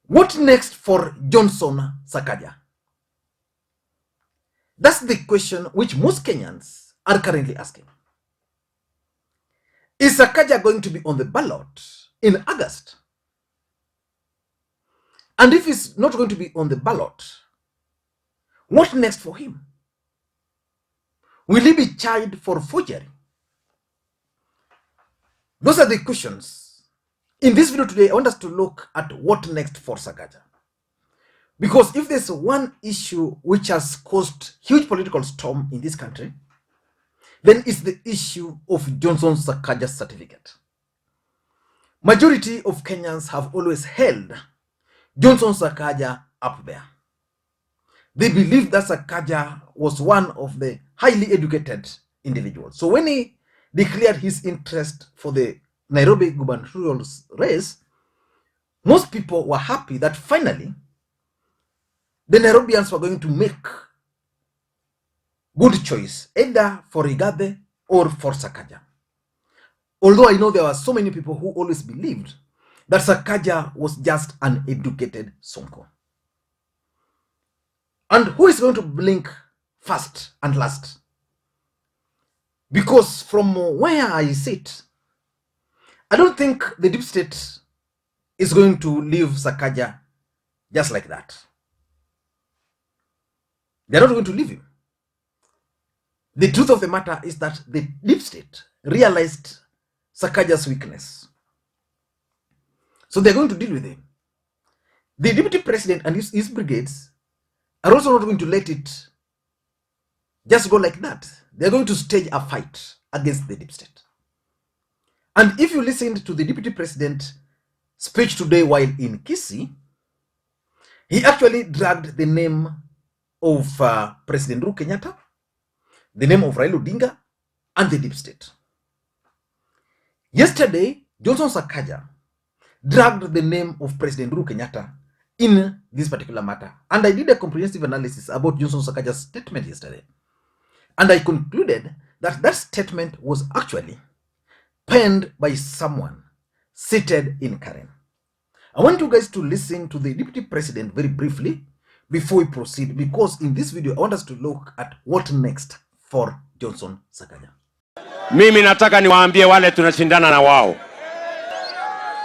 What next for Johnson Sakaja? That's the question which most Kenyans are currently asking. Is Sakaja going to be on the ballot in August? And if he's not going to be on the ballot, what next for him? Will he be charged for forgery? Those are the questions. In this video today, I want us to look at what next for Sakaja. Because if there's one issue which has caused huge political storm in this country, then it's the issue of Johnson Sakaja's certificate. Majority of Kenyans have always held Johnson Sakaja up there. They believe that Sakaja was one of the highly educated individuals. So when he declared his interest for the Nairobi gubernatorial race, most people were happy that finally the Nairobians were going to make good choice, either for Rigathi or for Sakaja. Although I know there were so many people who always believed that Sakaja was just an educated Sonko. And who is going to blink first and last? Because from where I sit, I don't think the deep state is going to leave Sakaja just like that. They're not going to leave him. The truth of the matter is that the deep state realized Sakaja's weakness. So they're going to deal with him. The deputy president and his brigades are also not going to let it just go like that. They're going to stage a fight against the deep state. And if you listened to the deputy president's speech today while in Kisii, he actually dragged the name of President Uhuru Kenyatta, the name of Raila Odinga, and the deep state. Yesterday, Johnson Sakaja dragged the name of President Uhuru Kenyatta in this particular matter. And I did a comprehensive analysis about Johnson Sakaja's statement yesterday. And I concluded that that statement was actually penned by someone seated in Karen. I want you guys to listen to the deputy president very briefly before we proceed, because in this video, I want us to look at what next for Johnson Sakaja. Mimi nataka niwaambie wale tunashindana na wao.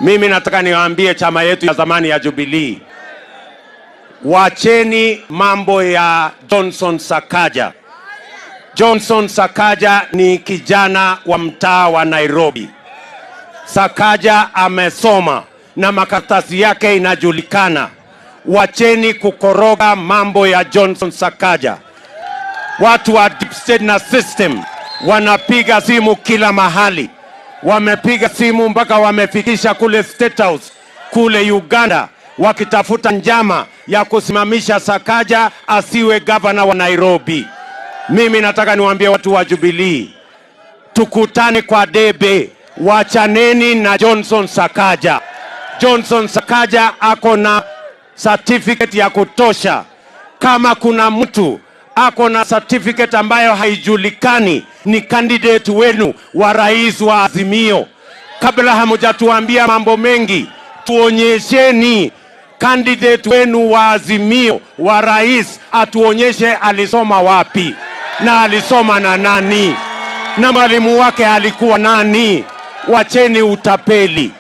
Mimi nataka niwaambie chama yetu ya zamani ya Jubilee. Wacheni mambo ya Johnson Sakaja. Johnson Sakaja ni kijana wa mtaa wa Nairobi. Sakaja amesoma na makaratasi yake inajulikana. Wacheni kukoroga mambo ya Johnson Sakaja. Watu wa deep state na system wanapiga simu kila mahali. Wamepiga simu mpaka wamefikisha kule State House, kule Uganda, wakitafuta njama ya kusimamisha Sakaja asiwe governor wa Nairobi. Mimi nataka niwaambie watu wa Jubilee, tukutane kwa debe, wachaneni na Johnson Sakaja. Johnson Sakaja ako na certificate ya kutosha. Kama kuna mtu ako na certificate ambayo haijulikani, ni candidate wenu wa rais wa Azimio. Kabla hamjatuambia mambo mengi, tuonyesheni candidate wenu wa Azimio wa rais, atuonyeshe alisoma wapi na alisoma na nani na mwalimu wake alikuwa nani. Wacheni utapeli.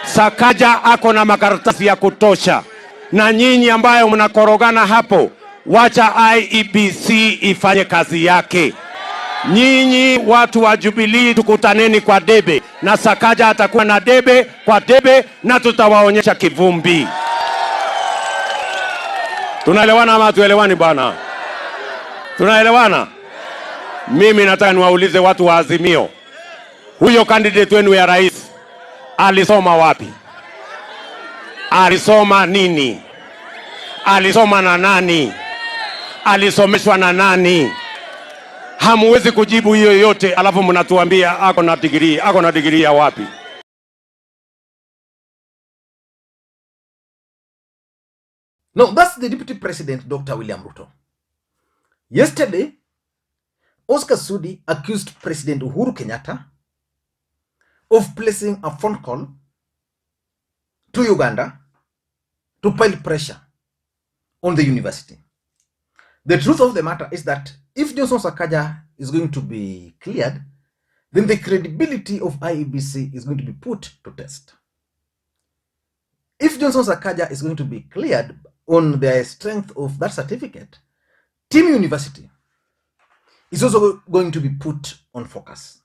Sakaja ako na makaratasi ya kutosha. Na nyinyi ambayo mnakorogana hapo, wacha IEBC ifanye kazi yake. Nyinyi watu wa Jubilee, tukutaneni kwa debe, na Sakaja atakuwa na debe kwa debe, na tutawaonyesha kivumbi. Tunaelewana ama tuelewani bwana? Tunaelewana? Mimi nataka niwaulize watu wa Azimio, huyo candidate wenu ya rais alisoma wapi? Alisoma nini? Alisoma na nani? Alisomeshwa na nani? Hamuwezi kujibu hiyo yote, alafu mnatuambia ako na degree. Ako na degree ya wapi? No, that's the Deputy President, Dr. William Ruto. Yesterday, Oscar Sudi accused President Uhuru Kenyatta of placing a phone call to Uganda to pile pressure on the university. The truth of the matter is that if Johnson Sakaja is going to be cleared, then the credibility of IEBC is going to be put to test. If Johnson Sakaja is going to be cleared on the strength of that certificate, Team University is also going to be put on focus.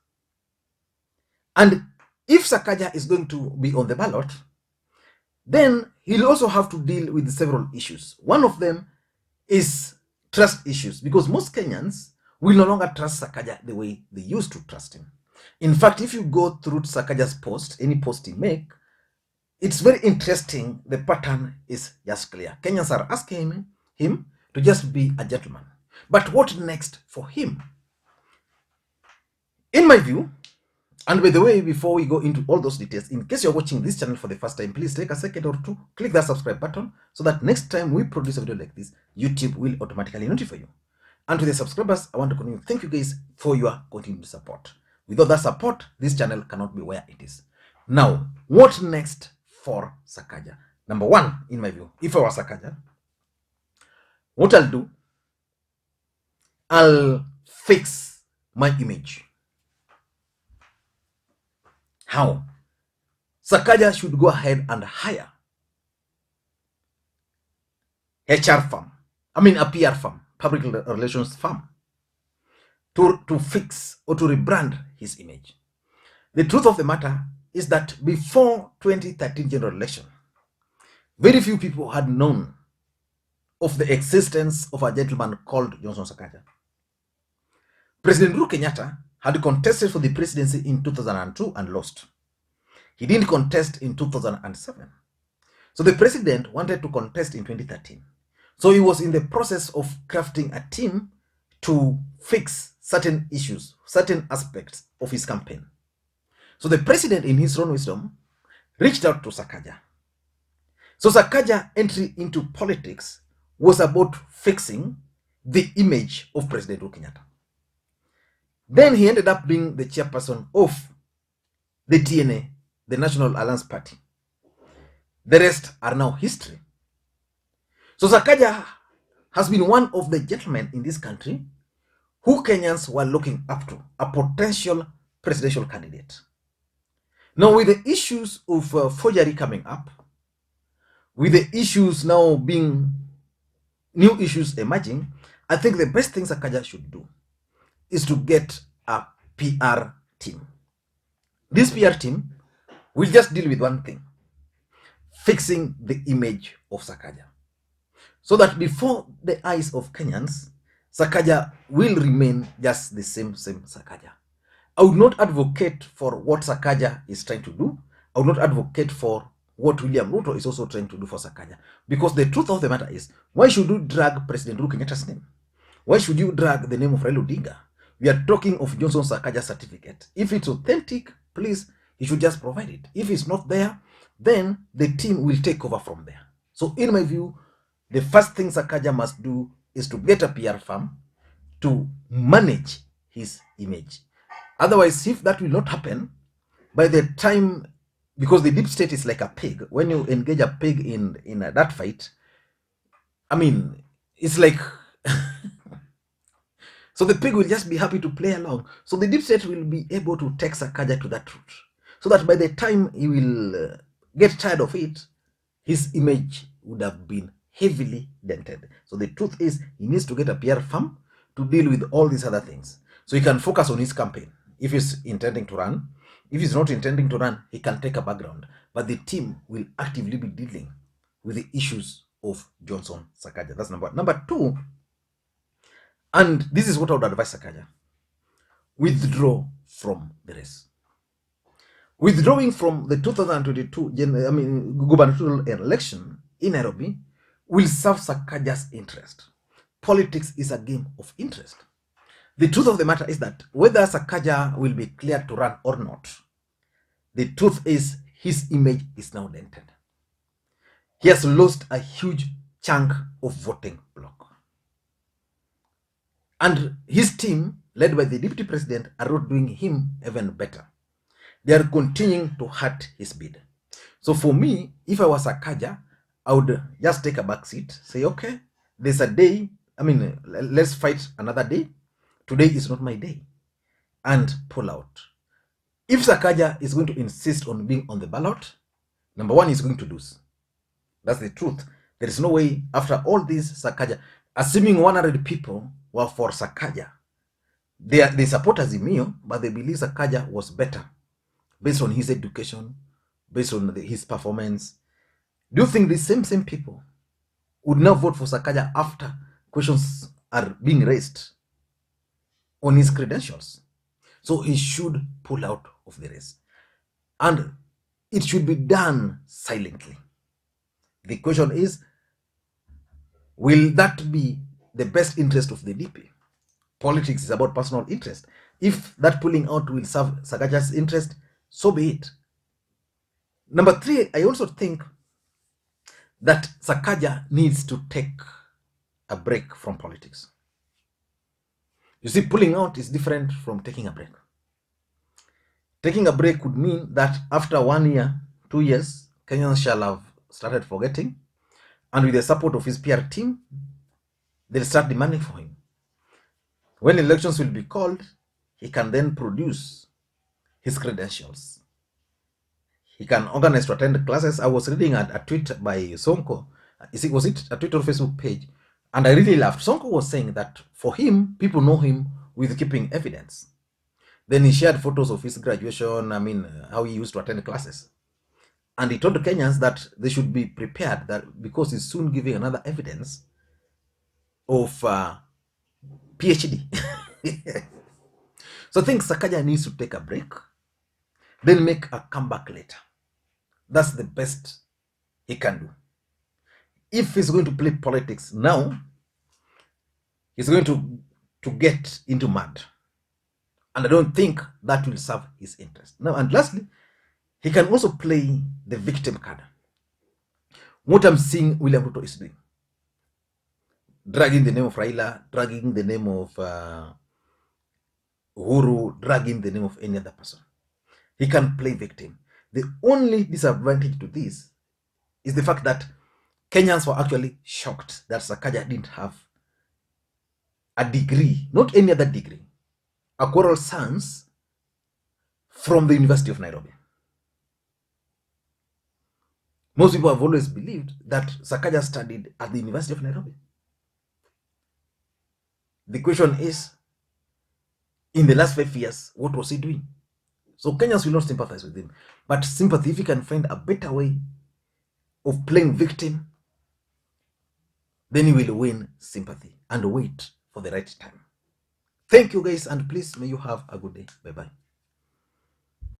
And if Sakaja is going to be on the ballot, then he'll also have to deal with several issues. One of them is trust issues, because most Kenyans will no longer trust Sakaja the way they used to trust him. In fact, if you go through Sakaja's post, any post he make, it's very interesting. The pattern is just clear. Kenyans are asking him to just be a gentleman. But what next for him? In my view, and by the way, before we go into all those details, in case you're watching this channel for the first time, please take a second or two, click that subscribe button so that next time we produce a video like this, YouTube will automatically notify you. And to the subscribers, I want to continue. Thank you guys for your continued support. Without that support, this channel cannot be where it is. Now, what next for Sakaja? Number one, in my view, if I was Sakaja, what I'll do, I'll fix my image. How? Sakaja should go ahead and hire HR firm, a PR firm, public relations firm, to fix or to rebrand his image. The truth of the matter is that before 2013 general election, very few people had known of the existence of a gentleman called Johnson Sakaja. President Uhuru Kenyatta had contested for the presidency in 2002 and lost. He didn't contest in 2007. So the president wanted to contest in 2013. So he was in the process of crafting a team to fix certain issues, certain aspects of his campaign. So the president, in his own wisdom, reached out to Sakaja. So Sakaja's entry into politics was about fixing the image of President Uhuru Kenyatta. Then he ended up being the chairperson of the TNA, the National Alliance Party. The rest are now history. So Sakaja has been one of the gentlemen in this country who Kenyans were looking up to, a potential presidential candidate. Now, with the issues of forgery coming up, with the issues now being new issues emerging, I think the best thing Sakaja should do is to get a PR team. This PR team will just deal with one thing: fixing the image of Sakaja, so that before the eyes of Kenyans, Sakaja will remain just the same Sakaja. I would not advocate for what Sakaja is trying to do. I would not advocate for what William Ruto is also trying to do for Sakaja. Because the truth of the matter is, why should you drag President Uhuru Kenyatta's name? Why should you drag the name of Raila Odinga? We are talking of Johnson Sakaja's certificate. If it's authentic, please, he should just provide it. If it's not there, then the team will take over from there. So in my view, the first thing Sakaja must do is to get a PR firm to manage his image. Otherwise, if that will not happen, by the time, because the deep state is like a pig, when you engage a pig in that fight, it's like, so the pig will just be happy to play along. So the deep state will be able to take Sakaja to that route, so that by the time he will get tired of it, his image would have been heavily dented. So the truth is, he needs to get a PR firm to deal with all these other things, so he can focus on his campaign. If he's intending to run, if he's not intending to run, he can take a background. But the team will actively be dealing with the issues of Johnson Sakaja. That's number one. Number two, and this is what I would advise Sakaja: withdraw from the race. Withdrawing from the 2022 gubernatorial election in Nairobi will serve Sakaja's interest. Politics is a game of interest. The truth of the matter is that whether Sakaja will be cleared to run or not, the truth is his image is now dented. He has lost a huge chunk of voting bloc. And his team, led by the deputy president, are not doing him even better. They are continuing to hurt his bid. So for me, if I was Sakaja, I would just take a back seat, say, okay, there's a day, I mean, let's fight another day. Today is not my day, and pull out. If Sakaja is going to insist on being on the ballot, number one, he's going to lose. That's the truth. There is no way after all this Sakaja, assuming 100 people were for Sakaja, they support Azimio, but they believe Sakaja was better based on his education, based on his performance. Do you think the same people would now vote for Sakaja after questions are being raised on his credentials? So he should pull out of the race. And it should be done silently. The question is, will that be the best interest of the DP? Politics is about personal interest. If that pulling out will serve Sakaja's interest, so be it. Number three, I also think that Sakaja needs to take a break from politics. You see, pulling out is different from taking a break. Taking a break would mean that after 1 year, 2 years, Kenyans shall have started forgetting, and with the support of his PR team, they'll start demanding for him. When elections will be called, he can then produce his credentials. He can organize to attend classes. I was reading a tweet by Sonko. Was it a Twitter or Facebook page? And I really laughed. Sonko was saying that for him, people know him with keeping evidence. Then he shared photos of his graduation, how he used to attend classes. And he told the Kenyans that they should be prepared that because he's soon giving another evidence of PhD. So I think Sakaja needs to take a break, then make a comeback later. That's the best he can do. If he's going to play politics now, he's going to get into mud. And I don't think that will serve his interest. Now, and lastly, he can also play the victim card. What I'm seeing William Ruto is doing, dragging the name of Raila, dragging the name of Uhuru, dragging the name of any other person. He can play victim. The only disadvantage to this is the fact that Kenyans were actually shocked that Sakaja didn't have a degree, not any other degree, a choral science from the University of Nairobi. Most people have always believed that Sakaja studied at the University of Nairobi. The question is, in the last 5 years, what was he doing? So Kenyans will not sympathize with him. But sympathy, if he can find a better way of playing victim, then he will win sympathy and wait for the right time. Thank you guys, and please may you have a good day. Bye-bye.